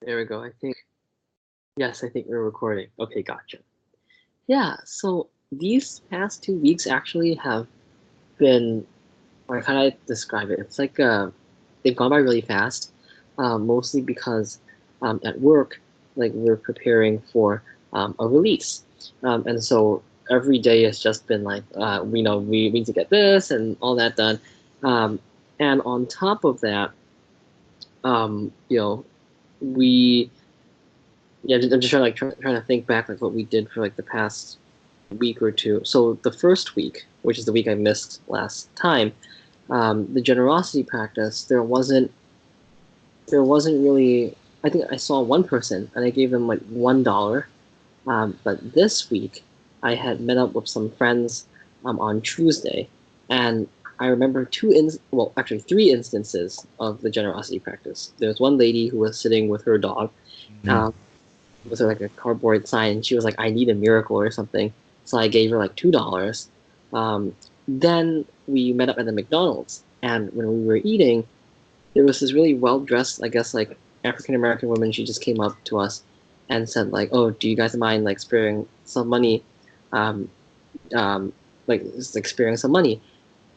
There we go. Yes, I think we're recording. Okay, gotcha. Yeah, so these past 2 weeks actually have been, or how do I describe it? It's like they've gone by really fast, mostly because at work, like we're preparing for a release. And so every day has just been like, we need to get this and all that done. Um, and on top of that, um, you know, we yeah, I'm just trying to think back like what we did for like the past week or two. So the first week, which is the week I missed last time, the generosity practice, there wasn't really. I think I saw one person and I gave them like $1. But this week, I had met up with some friends on Tuesday, and I remember actually 3 instances of the generosity practice. There was one lady who was sitting with her dog, Mm. with like a cardboard sign, and she was like, "I need a miracle" or something. So I gave her like $2. Then we met up at the McDonald's, and when we were eating, there was this really well dressed, I guess, like African American woman. She just came up to us and said like, "Oh, do you guys mind like sparing some money, um, like just sparing some money?"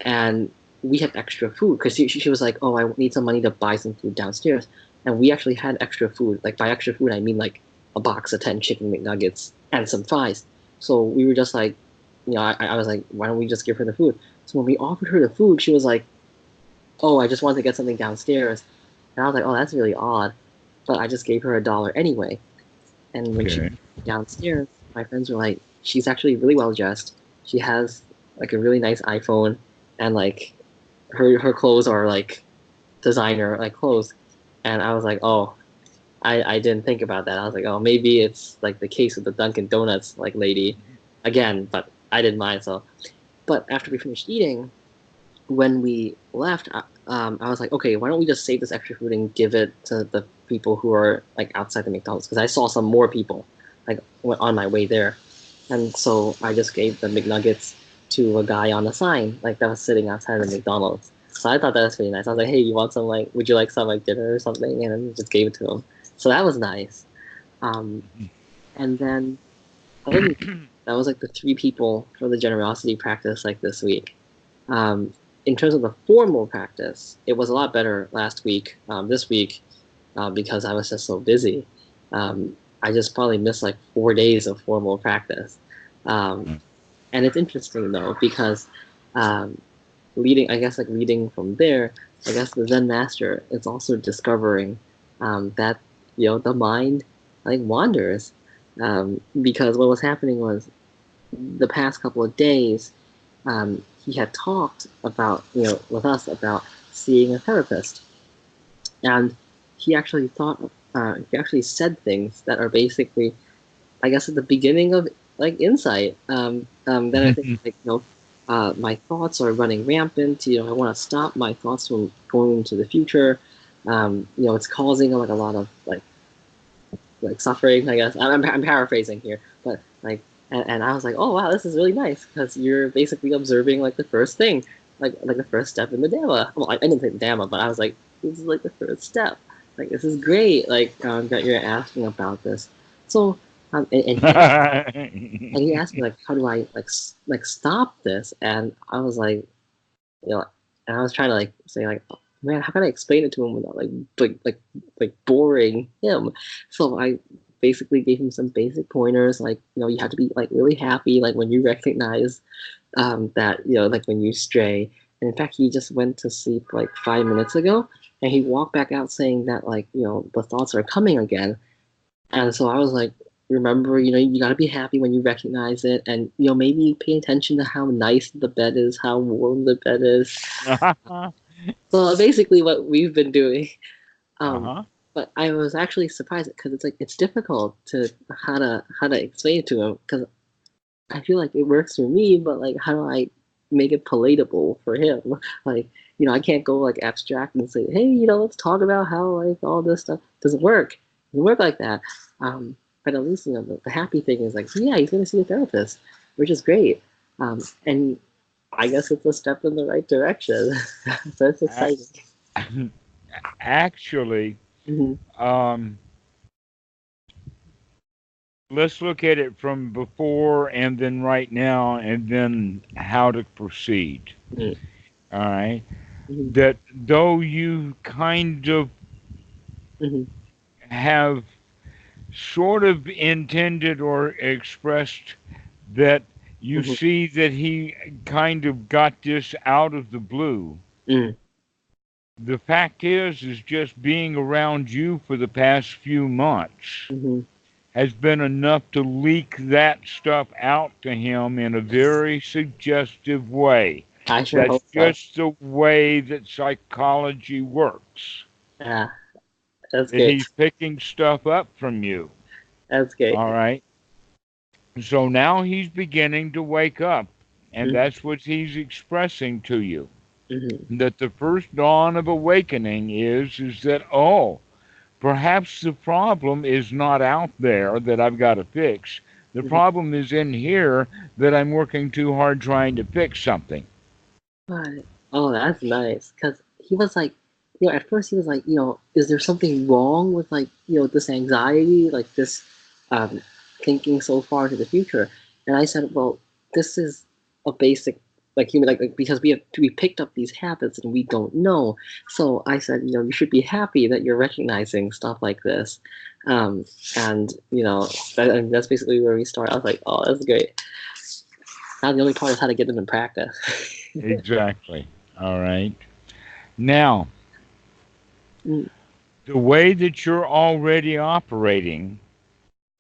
And we had extra food because she was like, "Oh, I need some money to buy some food downstairs," and we actually had extra food. Like by extra food, I mean like a box of 10 chicken McNuggets and some fries. So we were just like, I was like, why don't we just give her the food? So when we offered her the food, she was like, "Oh, I just wanted to get something downstairs," and I was like, "Oh, that's really odd," but I just gave her $1 anyway. And when she Okay. came downstairs, my friends were like, "She's actually really well dressed. She has like a really nice iPhone, and like her clothes are like designer like clothes." And I was like, "Oh, I didn't think about that." I was like, "Oh, maybe it's like the case with the Dunkin' Donuts like lady again," but I didn't mind. So, but after we finished eating, when we left, I was like, "Okay, why don't we just save this extra food and give it to the people who are like outside the McDonald's?" Because I saw some more people like on my way there, and so I just gave the McNuggets to a guy on a sign like that was sitting outside the McDonald's. So I thought that was really nice. I was like, "Hey, you want some like? Would you like some like dinner or something?" And then just gave it to him. So that was nice. Um, and then other than that was like the 3 people for the generosity practice like this week. Um, in terms of the formal practice, it was a lot better last week. This week, because I was just so busy, I just probably missed like 4 days of formal practice. Um, and it's interesting though because um, I guess like leading from there, I guess the Zen master is also discovering that the mind like wanders, because what was happening was the past couple of days, he had talked about, with us about seeing a therapist, and he actually said things that are basically, I guess, at the beginning of like insight. Then I think like my thoughts are running rampant. I want to stop my thoughts from going into the future. It's causing like a lot of like suffering. I guess I'm paraphrasing here, but like, and I was like, oh wow, this is really nice because you're basically observing like the first thing, like the first step in the Dhamma. Well, I didn't say the Dhamma, but I was like, this is like the first step. Like this is great. Like that you're asking about this. So and he asked me like, how do I like stop this? And I was like, you know, and I was trying to like say like, "Oh, man, how can I explain it to him without like boring him?" So I basically gave him some basic pointers, like you have to be like really happy, like when you recognize that like when you stray. And in fact, he just went to sleep like 5 minutes ago, and he walked back out saying that like the thoughts are coming again. And so I was like, remember, you got to be happy when you recognize it, and maybe pay attention to how nice the bed is, how warm the bed is. So basically, what we've been doing. Um, Uh-huh. but I was actually surprised because it's like it's difficult to how to explain it to him because I feel like it works for me, but like how do I make it palatable for him? Like I can't go like abstract and say, hey, let's talk about how like all this stuff doesn't work. It doesn't work like that. But at least the happy thing is like, yeah, he's gonna see a therapist, which is great. And I guess it's a step in the right direction. So it's A- exciting. Actually, Hmm. um, let's look at it from before and then right now and then how to proceed. Mm, All right. mhm, That though you kind of mhm, have sort of intended or expressed that you mhm, see that he kind of got this out of the blue. mm, The fact is just being around you for the past few months mhm. has been enough to leak that stuff out to him in a very suggestive way. I sure That's hope so. just the way that psychology works. Yeah, that's That good. he's picking stuff up from you. That's good. All right. So now he's beginning to wake up, and Mhm, that's what he's expressing to you. mhm, That the first dawn of awakening is that, oh, perhaps the problem is not out there that I've got to fix. The mhm. problem is in here that I'm working too hard trying to fix something. But, oh, that's nice. Cause he was like, at first he was like, is there something wrong with like, this anxiety, like this, um, thinking so far to the future? And I said, well, this is a basic, like human, like because we picked up these habits and we don't know. So I said, you should be happy that you're recognizing stuff like this, um, and and that's basically where we start. I was like, oh, that's great. Now the only part is how to get them in practice. Exactly. All right. Now, Mm, the way that you're already operating,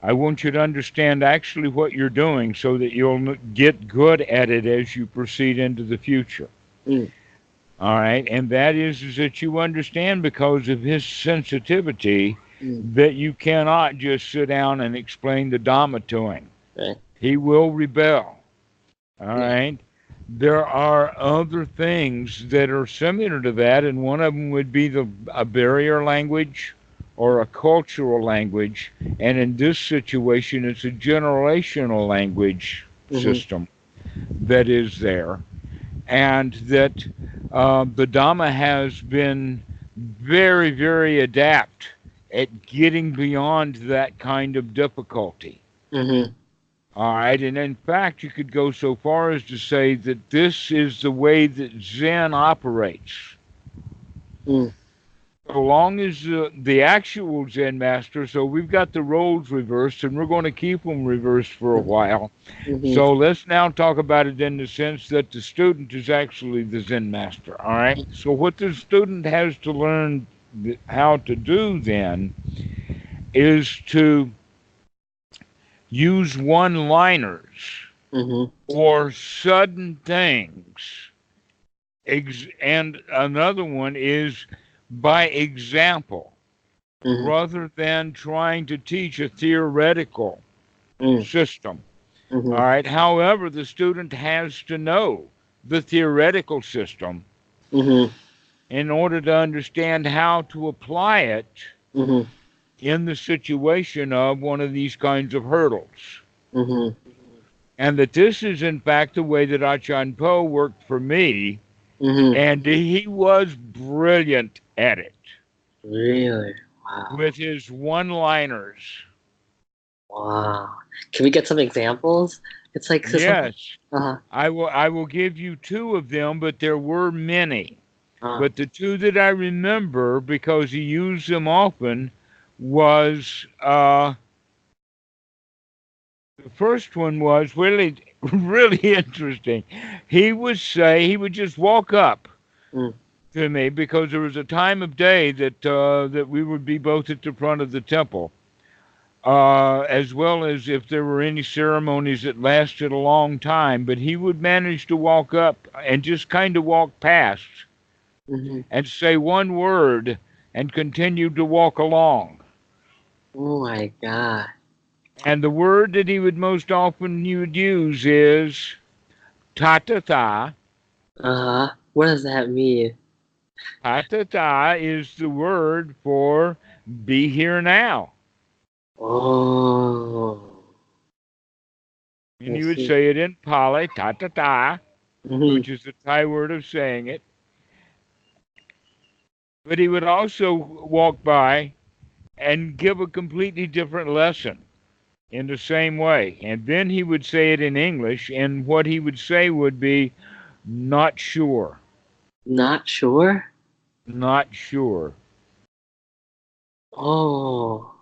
I want you to understand actually what you're doing so that you'll get good at it as you proceed into the future. mm, All right. And that is that you understand because of his sensitivity mm. that you cannot just sit down and explain the Dhamma to him. Right. He will rebel. All Yeah. right. There are other things that are similar to that, and one of them would be a barrier language or a cultural language. And in this situation, it's a generational language Mm-hmm. system that is there. And that the Dhamma has been very, very adept at getting beyond that kind of difficulty. Mm-hmm. All right, and in fact, you could go so far as to say that this is the way that Zen operates. Mm. So long as the actual Zen master, so we've got the roles reversed, and we're going to keep them reversed for a while. Mm-hmm. So let's now talk about it in the sense that the student is actually the Zen master. All right. So what the student has to learn how to do then is to use one-liners Mm-hmm. or sudden things. And another one is by example, Mm-hmm. rather than trying to teach a theoretical Mm. system. Mm-hmm. All right. However, the student has to know the theoretical system Mm-hmm. in order to understand how to apply it Mm-hmm. in the situation of one of these kinds of hurdles. Mm-hmm. And that this is, in fact, the way that Achan Po worked for me, Mm-hmm. and he was brilliant at it Really? Wow. with his one liners. Wow. Can we get some examples? It's like, cause sometimes, Yes, uh, I will give you two of them, but there were many. uh, But the two that I remember, because he used them often, was the first one was really, really interesting. He would just walk up mm, to me because there was a time of day that we would be both at the front of the temple, as well as if there were any ceremonies that lasted a long time. But he would manage to walk up and just kind of walk past mm-hmm. and say one word and continue to walk along. Oh my God. And the word that he would most often you would use is ta ta ta. What does that mean? Ta ta ta is the word for be here now. Oh, And I you would see. say it in Pali, ta ta ta, Mm-hmm. which is the Thai word of saying it. But he would also walk by and give a completely different lesson. in the same way. And then he would say it in English, and what he would say would be, not sure, Not sure? not sure. Oh,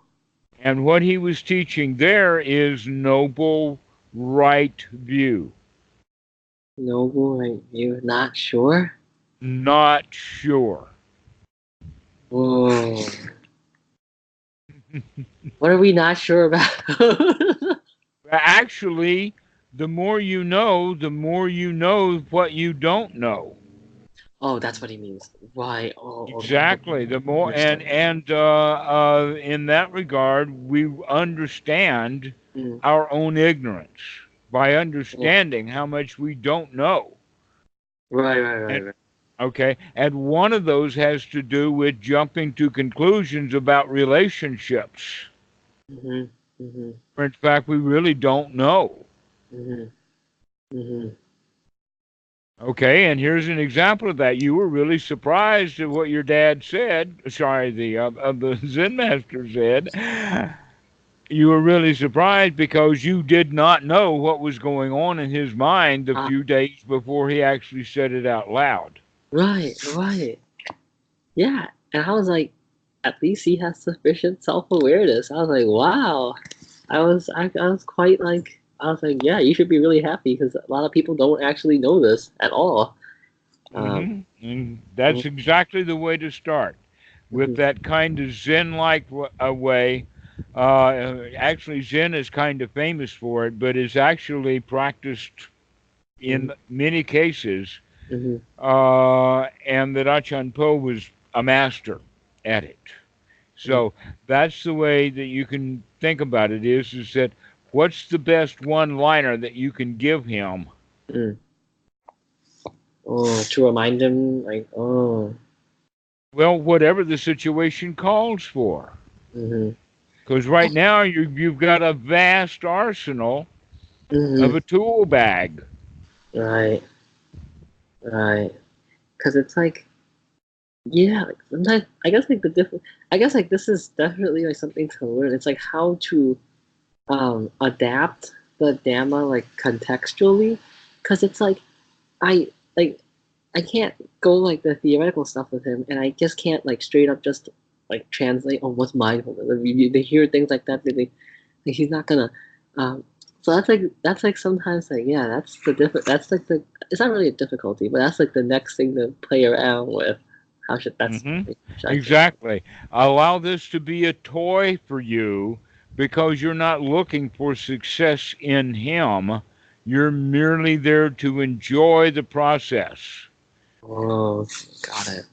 And what he was teaching there is noble right view. noble right view. Not sure? Not sure. Whoa. What are we not sure about? Actually, the more you know what you don't know. Oh, that's what he means. Right. Oh, okay. Exactly. The more Understood. in that regard, we understand Mm. our own ignorance by Oh, understanding how much we don't know. right, right, right, And right. okay, and one of those has to do with jumping to conclusions about relationships. Mhm. Mhm. Where in fact, we really don't know. Mhm. Mhm. Okay, and here's an example of that. You were really surprised at what your dad said. Sorry, the Zen master said. You were really surprised because you did not know what was going on in his mind the Ah, few days before he actually said it out loud. right, right. Yeah. And I was like, at least he has sufficient self-awareness. I was like, wow. I was quite like, I was like, yeah, you should be really happy because a lot of people don't actually know this at all. Um, And mhm. that's exactly the way to start with Mhm. that kind of Zen-like way. Actually, Zen is kind of famous for it, but is actually practiced Mhm. in many cases. Mhm. And that Achan Po was a master at it. Mhm. So that's the way that you can think about it is that what's the best one-liner that you can give him? Mhm. Oh, to remind him, like, oh. Well, whatever the situation calls for. Mhm. Because right now you've got a vast arsenal of Mhm. a tool bag. Right, right. Because it's like, yeah, like sometimes I guess like the different. I guess like this is definitely like something to learn. It's like how to adapt the Dhamma like contextually, because it's I like I can't go like the theoretical stuff with him, and I just can't like straight up just like translate. Oh, what's mindfulness? They hear things like that, like he's not gonna. Um, so that's like sometimes like yeah, that's the different. That's like the it's not really a difficulty, but that's like the next thing to play around with. How should that's hmm should I think? Exactly. Allow this to be a toy for you because you're not looking for success in him. You're merely there to enjoy the process. Oh, got it.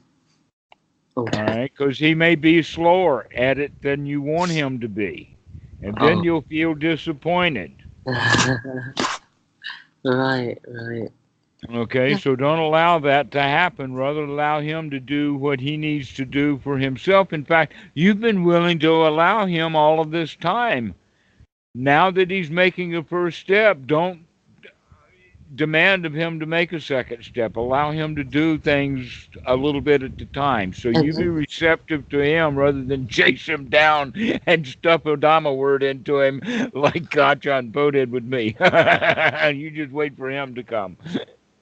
All Okay. right. Because he may be slower at it than you want him to be. And then Oh. you'll feel disappointed. Right, right. Okay, Yeah. so don't allow that to happen. Rather, allow him to do what he needs to do for himself. In fact, you've been willing to allow him all of this time. Now that he's making a first step, don't demand of him to make a second step. Allow him to do things a little bit at a time. So And you be receptive to him rather than chase him down and stuff a Dhamma word into him like Gachan Po did with me. You just wait for him to come.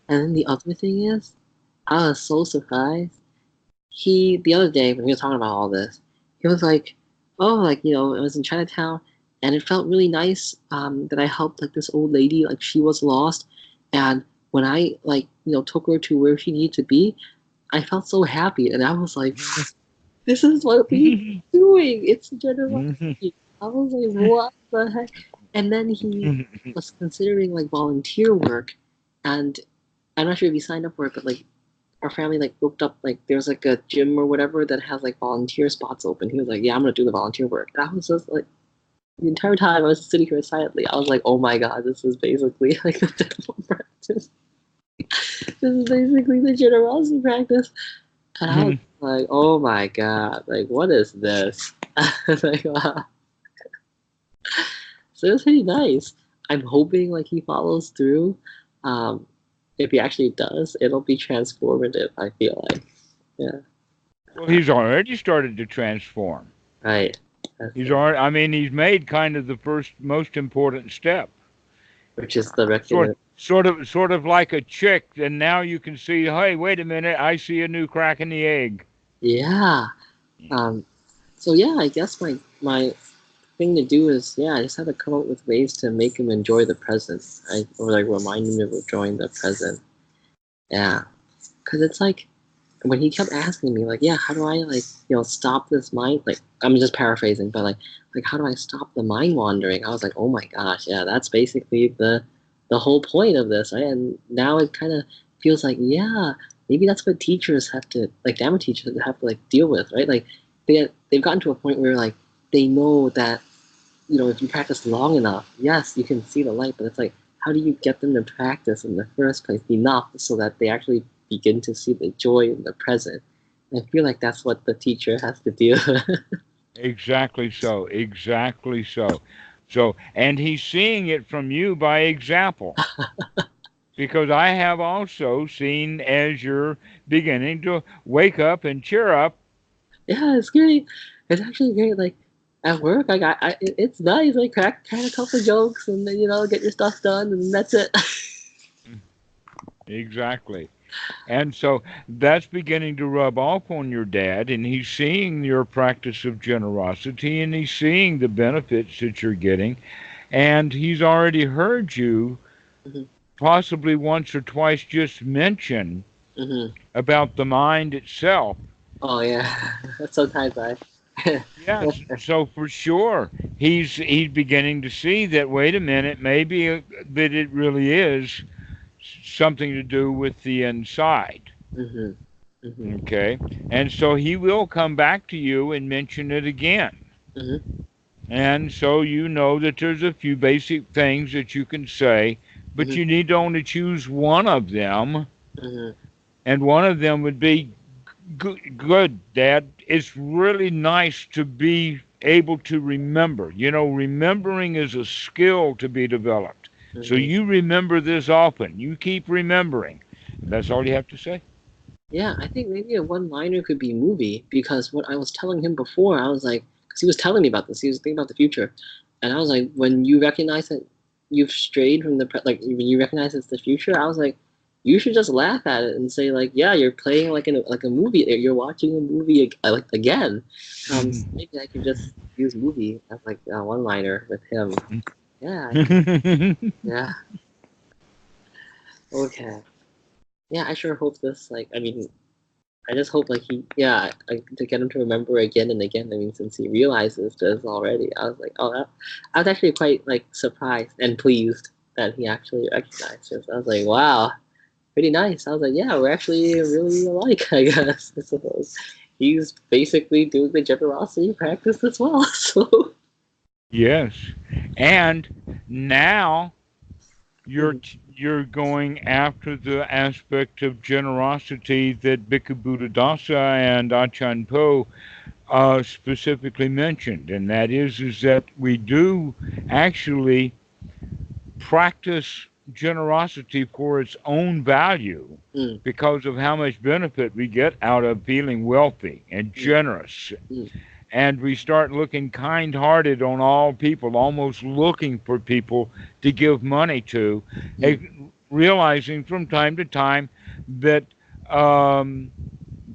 then the other thing is, I was so surprised. He the other day when we were talking about all this, he was like, "Oh, like I was in Chinatown, and it felt really nice that I helped like this old lady, like she was lost, and when I like took her to where she needed to be, I felt so happy, and I was like, this is what we doing. It's generosity. I was like, what the heck? And then he was considering like volunteer work, and I'm not sure if he signed up for it, but like our family like booked up like there's like a gym or whatever that has like volunteer spots open. He was like, yeah, I'm gonna do the volunteer work. And I was just like, the entire time I was sitting here silently, I was like, oh my god, this is basically like the devil practice. This is basically the generosity practice. And I was like, oh my god, like what is this? Like, wow. So it was pretty nice. I'm hoping like he follows through. Um, if he actually does, it'll be transformative. I feel like, yeah, Well, he's already started to transform. right, That's He's it. already, I mean, he's made kind of the first most important step. Which is the Sort recognition. sort of like a chick, and now you can see, hey, wait a minute, I see a new crack in the egg. Yeah. Um. So yeah, I guess my thing to do is, yeah, I just have to come up with ways to make him enjoy the present. Or like remind him of enjoying the present. Yeah. Because it's like when he kept asking me, like, yeah, how do I like stop this mind? Like, I'm just paraphrasing, but like how do I stop the mind wandering? I was like, oh my gosh, yeah, that's basically the whole point of this, right? And now it kind of feels like, yeah, maybe that's what teachers have to, like Dhamma teachers have to like deal with, right? Like they've gotten to a point where like they know that if you practice long enough, yes, you can see the light, but it's like, how do you get them to practice in the first place enough so that they actually begin to see the joy in the present? And I feel like that's what the teacher has to do. Exactly so. Exactly so. So, and he's seeing it from you by example. Because I have also seen as you're beginning to wake up and cheer up. Yeah, it's great. It's actually great. Like at work, it's nice. Like crack a couple jokes and then get your stuff done, and that's it. Exactly. And so that's beginning to rub off on your dad, and he's seeing your practice of generosity, and he's seeing the benefits that you're getting, and he's already heard you Hmm. possibly once or twice just mention Hmm. about the mind itself. Oh yeah. Sometimes I. Yes, so for sure, he's beginning to see that. Wait a minute, maybe that it really is something to do with the inside. Hmm. Hmm. Okay, and so he will come back to you and mention it again. Hmm. And so you know that there's a few basic things that you can say, but Hmm. you need to only choose one of them, Hmm. and one of them would be good, Dad. It's really nice to be able to remember. You know, remembering is a skill to be developed. So Hmm. you remember this often. You keep remembering. That's all you have to say. Yeah, I think maybe a one-liner could be movie because what I was telling him before, I was like, because he was telling me about this, he was thinking about the future, and I was like, when you recognize that you've strayed from like when you recognize it's the future, I was like, you should just laugh at it and say like, yeah, you're playing like a movie, you're watching a movie like again. So maybe I could just use movie as like a one-liner with him. Yeah, yeah, okay. Yeah, I sure hope this like I mean I just hope like to get him to remember again and again. I mean, since he realizes this already, I was like, oh, I was actually quite like surprised and pleased that he actually recognized this. I was like, wow, pretty nice. I was like, yeah, we're actually really alike, I guess. I suppose he's basically doing the generosity practice as well. So Yes. And now you're mhm, you're going after the aspect of generosity that Bhikkhu Buddhadasa and Achan Po specifically mentioned, and that is that we do actually practice generosity for its own value mm, because of how much benefit we get out of feeling wealthy and mm, generous. mm, And we start looking kind hearted on all people, almost looking for people to give money to, eh, mm, realizing from time to time that um,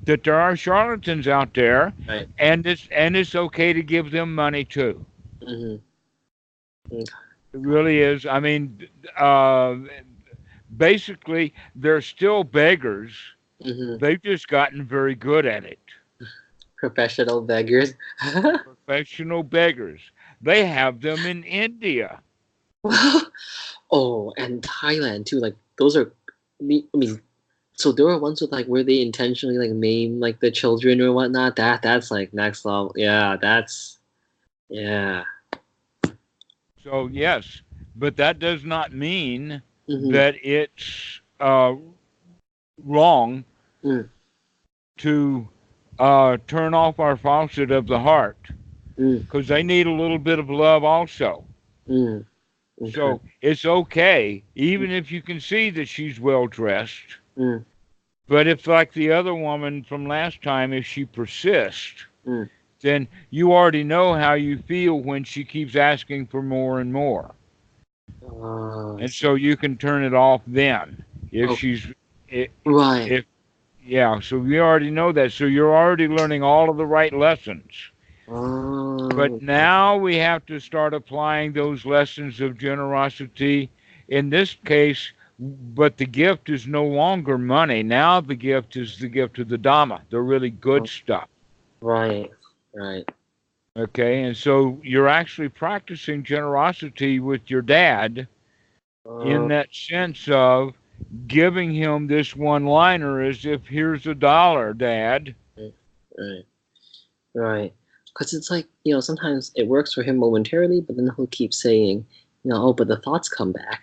that there are charlatans out there, right. and it's okay to give them money too. Mm-hmm, mm, It really is. I mean, basically, they're still beggars. mm-hmm. They've just gotten very good at it. Professional beggars. Professional beggars. They have them in India. Oh, and Thailand too. Like those are, I mean, so there are ones with like where they intentionally like maim like the children or whatnot. That's like next level. Yeah, that's yeah. So yes, but that does not mean Mm-hmm. that it's wrong Mm, to turn off our faucet of the heart, mm, because they need a little bit of love also. mm. Okay. So it's okay, even if you can see that she's well dressed. Mm, But if, like the other woman from last time, if she persists, mm, then you already know how you feel when she keeps asking for more and more. Oh, I And see. so you can turn it off then if Oh, she's I- right. if yeah, so we already know that. So you're already learning all of the right lessons. But Oh, okay. now we have to start applying those lessons of generosity in this case. But the gift is no longer money. Now the gift is the gift of the Dhamma, the really good Oh, stuff. right. Right. Okay, and so you're actually practicing generosity with your dad in Oh, that sense of giving him this one liner as if here's $1, Dad. right. Right. Right. Because it's like, sometimes it works for him momentarily, but then he'll keep saying, oh, but the thoughts come back.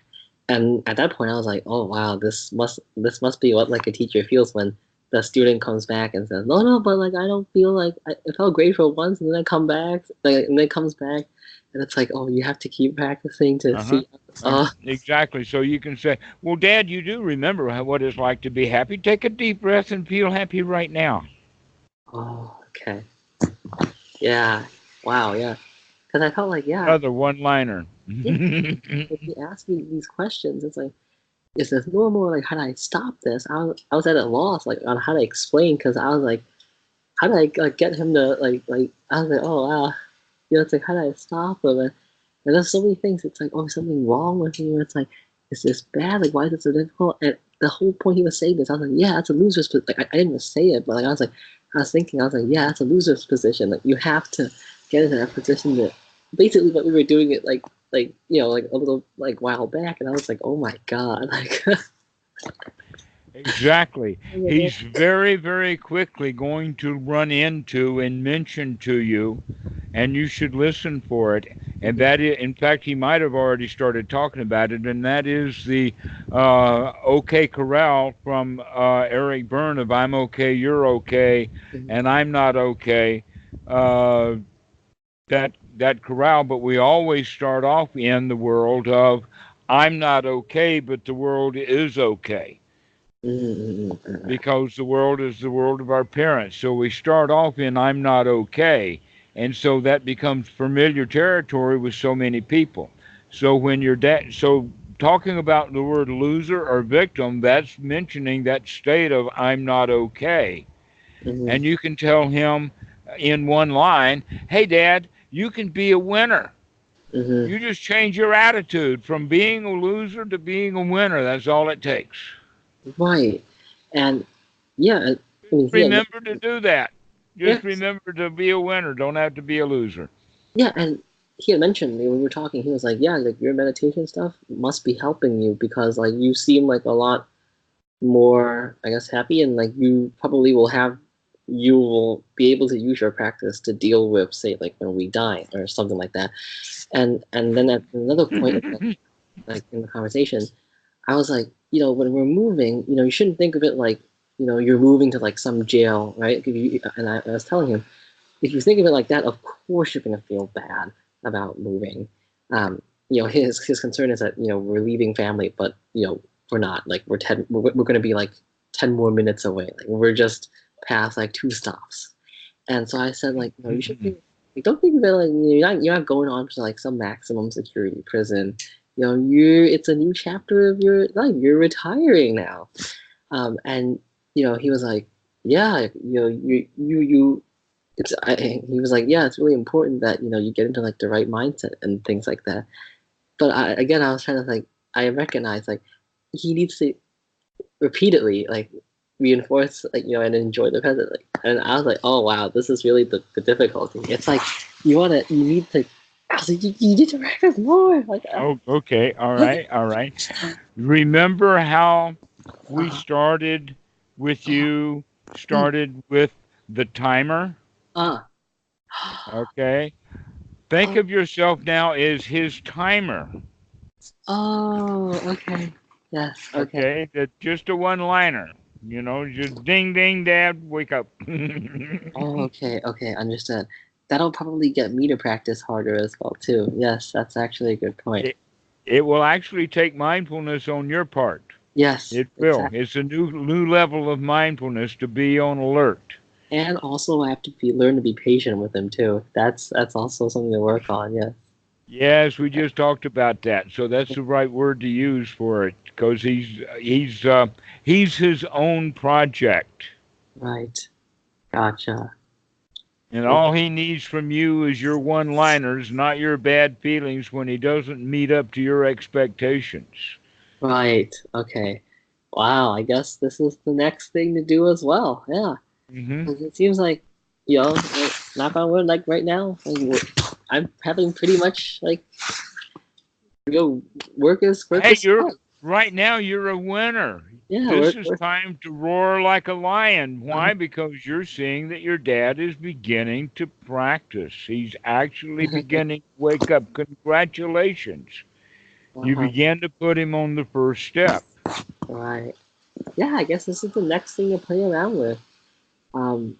And at that point, I was like, oh, wow, this must be what like a teacher feels when the student comes back and says, no, no, but like I don't feel like I felt grateful once, and then I come back, like, and then it comes back, and it's like, oh, you have to keep practicing to Uh-huh. see. Oh, Exactly. So you can say, well, Dad, you do remember what it's like to be happy. Take a deep breath and feel happy right now. oh, okay, yeah, wow, yeah, because I felt like, yeah, Another one liner. yeah, if you ask me these questions, it's like, is this normal? Like, how do I stop this? I was at a loss, like, on how to explain, because I was like, how do I like get him to like? I was like, oh wow, it's like, how do I stop him? And there's so many things. It's like, oh, something wrong with me. It's like, is this bad? Like, why is it so difficult? And the whole point he was saying this, I was like, yeah, that's a loser's position. Like, I didn't even say it, but like, I was thinking, I was like, yeah, that's a loser's position. Like, you have to get into that position that basically what we were doing it like a little like while back, and I was like, oh my god, like. Exactly. He's very, very quickly going to run into and mention to you, and you should listen for it. And that is, in fact, he might have already started talking about it, and that is the OK Corral from Eric Byrne of I'm OK, You're OK, and I'm Not OK. Uh, that corral, but we always start off in the world of I'm not okay, but the world is okay because the world is the world of our parents. So we start off in I'm not okay. And so that becomes familiar territory with so many people. So when your dad, so talking about the word loser or victim, that's mentioning that state of I'm not okay. And you can tell him in one line, hey, Dad, you can be a winner. You just change your attitude from being a loser to being a winner. That's all it takes. Right, and yeah, I mean, Remember to do that. yeah, Just remember to be a winner. Don't have to be a loser. yeah, and he had mentioned when we were talking, he was like, yeah, like your meditation stuff must be helping you because like you seem like a lot more, I guess, happy, and like you will be able to use your practice to deal with, say, like when we die or something like that. And then at another point, like in the conversation, I was like, when we're moving, you shouldn't think of it like, you're moving to like some jail, right? And I was telling him, if you think of it like that, of course you're gonna feel bad about moving. His concern is that we're leaving family, but we're not. Like we're gonna be like 10 more minutes away. Like we're just past like 2 stops. And so I said like, you should think, like, don't think of it like you're not going on to like some maximum security prison. It's a new chapter of your life. You're retiring now. And he was like, yeah, you he was like, yeah, it's really important that you get into like the right mindset and things like that. But I was trying to like, I recognize like he needs to repeatedly like reinforce like and enjoy the present. Like, and I was like, oh wow, this is really the difficulty. It's like you need to. I was like, you need to practice more. Like, Oh, okay. All right. All right. Remember how we started with you, mm, started with the timer? uh, Okay. Think oh, of yourself now as his timer. oh, okay, yes, okay. Okay. That's just a one liner. Just ding, ding, dad, wake up. Oh, okay, okay, understood. That'll probably get me to practice harder as well too. Yes, that's actually a good point. it, it will actually take mindfulness on your part. Yes, It will. exactly. It's a new level of mindfulness to be on alert. And also, I have to learn to be patient with him too. That's also something to work on. Yeah. Yes, we just talked about that. So that's the right word to use for it, because he's his own project, Right. Gotcha. and all he needs from you is your one-liners, not your bad feelings when he doesn't meet up to your expectations. Right. Okay. Wow. I guess this is the next thing to do as well. Yeah. Hmm. 'Cause it seems like, like, knock on wood, like right now, like, I'm having pretty much like, work Hey, is you're fun. right now. You're a winner. Yeah. This is Work. time to roar like a lion. Why? Because you're seeing that your dad is beginning to practice. He's actually beginning to wake up. Congratulations. You Wow. began to put him on the first step. Right. Yeah. I guess this is the next thing to play around with. Um.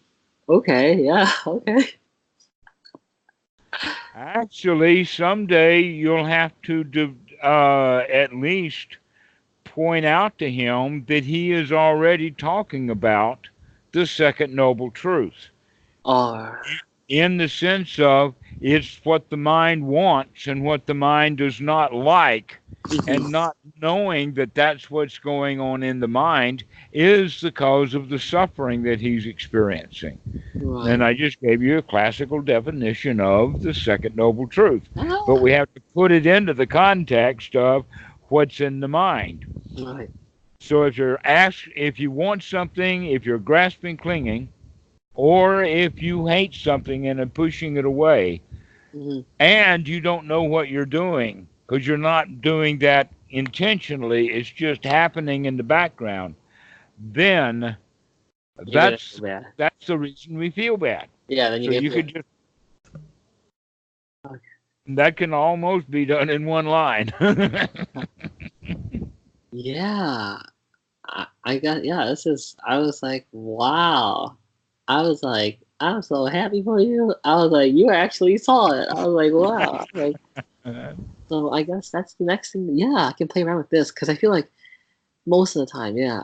Okay. Yeah. Okay. Actually, someday you'll have to at least point out to him that he is already talking about the second noble truth, Or. in the sense of it's what the mind wants and what the mind does not like, and Mhm. not knowing that that's what's going on in the mind is the cause of the suffering that he's experiencing. And Right. I just gave you a classical definition of the second noble truth. But Ah. we have to put it into the context of what's in the mind. Right. So if you want something, if you're grasping, clinging, or if you hate something and are pushing it away, Mhm. and you don't know what you're doing because you're not doing that intentionally, it's just happening in the background, then You're gonna that's feel bad. that's the reason we feel bad. Yeah. Then you So get. you Yeah. could just Okay. that can almost be done in one line. Yeah. I got. Yeah. This is. I was like, wow. I was like, I'm so happy for you. I was like, you actually saw it. I was like, wow. Like, so I guess that's the next thing. Yeah, I can play around with this because I feel like most of the time, yeah,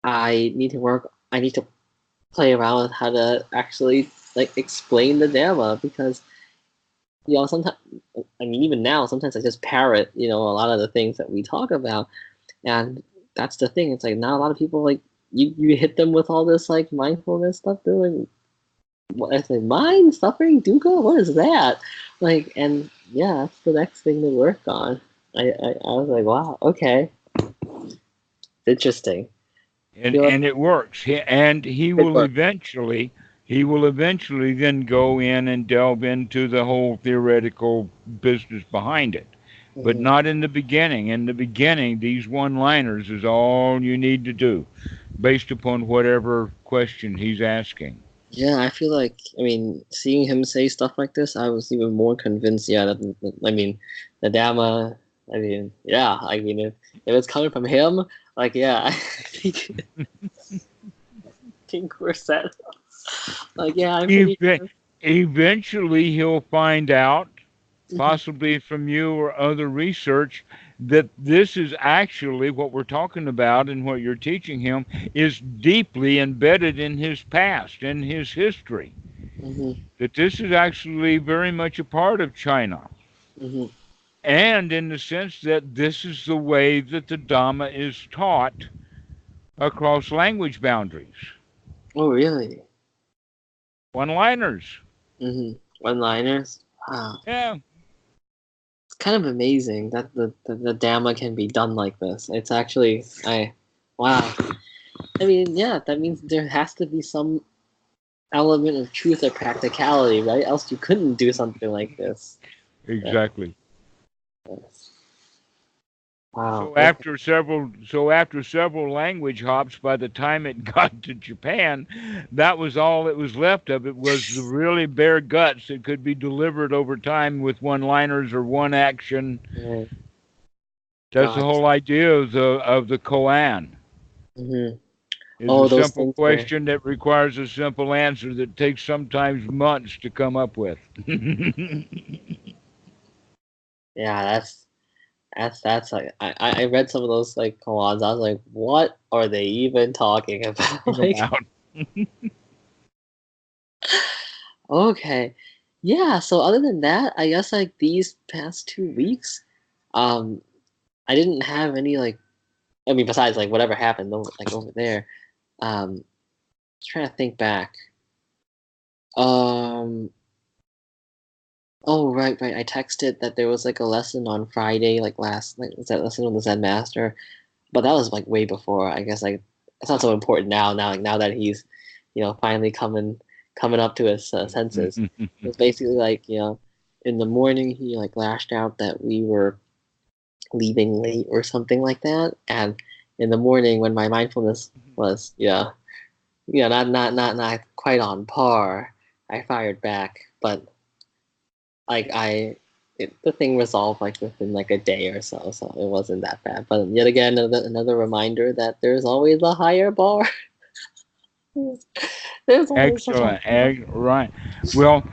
I need to work. I need to play around with how to actually like explain the Dhamma because sometimes I mean even now sometimes I just parrot a lot of the things that we talk about, and that's the thing. It's like not a lot of people like you hit them with all this like mindfulness stuff. They're like, what? I said, mind suffering dukkha. What is that? Like, and yeah, that's the next thing to work on. I was like, wow, okay, interesting. and Feel like and it works. And it works. he will eventually then go in and delve into the whole theoretical business behind it. But Mhm. not in the beginning. In the beginning, these one-liners is all you need to do, based upon whatever question he's asking. Yeah, I feel like, I mean, seeing him say stuff like this, I was even more convinced. Yeah, I mean, the Dhamma. I mean, yeah, I mean, if it's coming from him, like, yeah, think we're set. Like, yeah, I'm pretty Eve- sure. Eventually, he'll find out, Mhm. possibly from you or other research, that this is actually what we're talking about and what you're teaching him is deeply embedded in his past, in his history. Mhm. That this is actually very much a part of China. Mhm. And in the sense that this is the way that the Dhamma is taught across language boundaries. Oh, really? One liners. Mhm. One-liners. Wow. Yeah, It's kind of amazing that the Dhamma can be done like this. It's actually, wow. I mean, yeah, that means there has to be some element of truth or practicality, right? Else you couldn't do something like this. Yeah. exactly. Yes. Wow. So Okay. after several language hops, by the time it got to Japan, that was all that was left of it was the really bare guts that could be delivered over time with one-liners or one action. Right. That's the Gotcha. whole idea of the koan. Hmm. Is a Oh, those simple things were. question that requires a simple answer that takes sometimes months to come up with. Yeah, that's like I read some of those like koans. I was like, what are they even talking about? Talking Like, about. Okay. Yeah, so other than that, I guess like these past 2 weeks, um, I didn't have any like I mean besides like whatever happened over there. Trying to think back. Um oh right. I texted that there was like a lesson on Friday, like was that lesson on the Zen Master? But that was like way before. I guess like it's not so important now. Now that he's, finally coming up to his senses. It was basically like in the morning he like lashed out that we were leaving late or something like that, and in the morning when my mindfulness was not quite on par, I fired back, but like the thing resolved like within like a day or so, so it wasn't that bad. But yet again, another reminder that there's always a higher bar. There's always such a Excellent. Right. Well,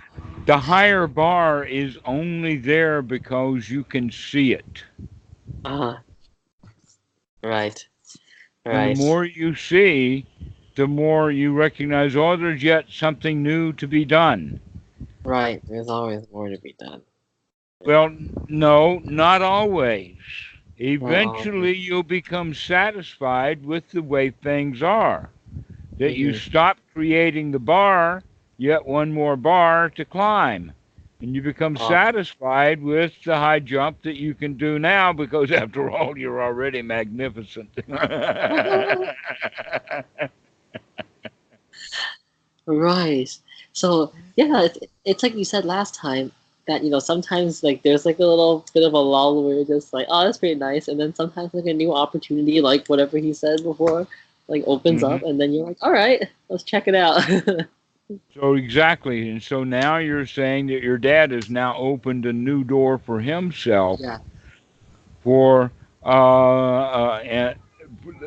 the higher bar is only there because you can see it. uh right, And the right, more you see, the more you recognize, oh, there's yet something new to be done. right. There's always more to be done. Well, no, not always. Not always. Eventually, you'll become satisfied with the way things are. That you Hmm. stop creating the bar, yet one more bar to climb. And you become Uh, satisfied with the high jump that you can do now because, after all, you're already magnificent. right. So yeah, it's like you said last time that sometimes like there's like a little bit of a lull where you're just like, oh, that's pretty nice, and then sometimes like a new opportunity, like whatever he said before, like opens Hmm. up, and then you're like, all right, let's check it out. So, exactly. And so now you're saying that your dad has now opened a new door for himself Yeah. for and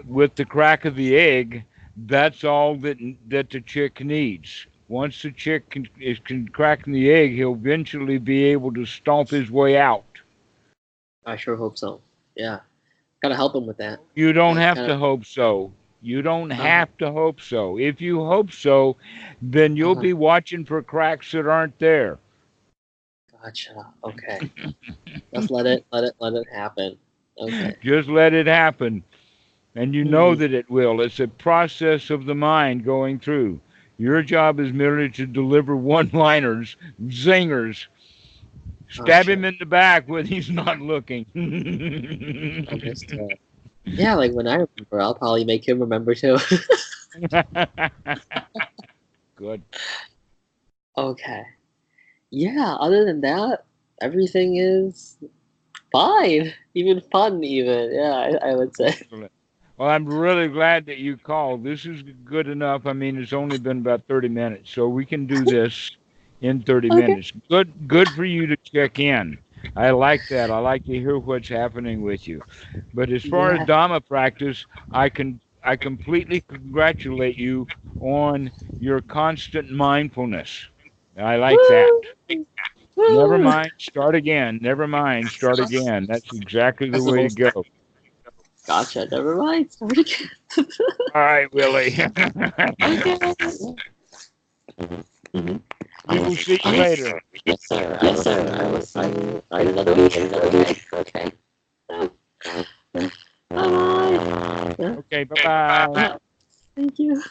with the crack of the egg, that's all that the chick needs. Once the chick can crack the egg, he'll eventually be able to stomp his way out. I sure hope so. Yeah, gotta help him with that. You don't Like, have gotta. to hope so. You don't Uh-huh. have to hope so. If you hope so, then you'll Uh-huh. be watching for cracks that aren't there. Gotcha. Okay. Just let it happen. Okay. Just let it happen. And you know Hmm. that it will. It's a process of the mind going through. Your job is merely to deliver one liners, zingers. Stab him Gotcha. in the back when he's not looking. Understood. Yeah, like when I remember, I'll probably make him remember too. Good. Okay. Yeah, other than that, everything is fine. Even fun, even. Yeah, I would say. Excellent. Well, I'm really glad that you called. This is good enough. I mean, it's only been about 30 minutes, so we can do this in 30 Okay. minutes. Good for you to check in. I like that. I like to hear what's happening with you. But as far as Yeah. Dhamma practice, I completely congratulate you on your constant mindfulness. I like that. Woo! Never Woo! mind, start again. Never mind, start again. That's exactly the That's the way whole to step. go. Gotcha. Never mind. Start again. All right, Willie. Okay. Mm-hmm. We will see you later. Yes, sir. Yes, sir. I will see you in another week. Okay. Okay. Bye-bye. Okay, bye bye. Thank you.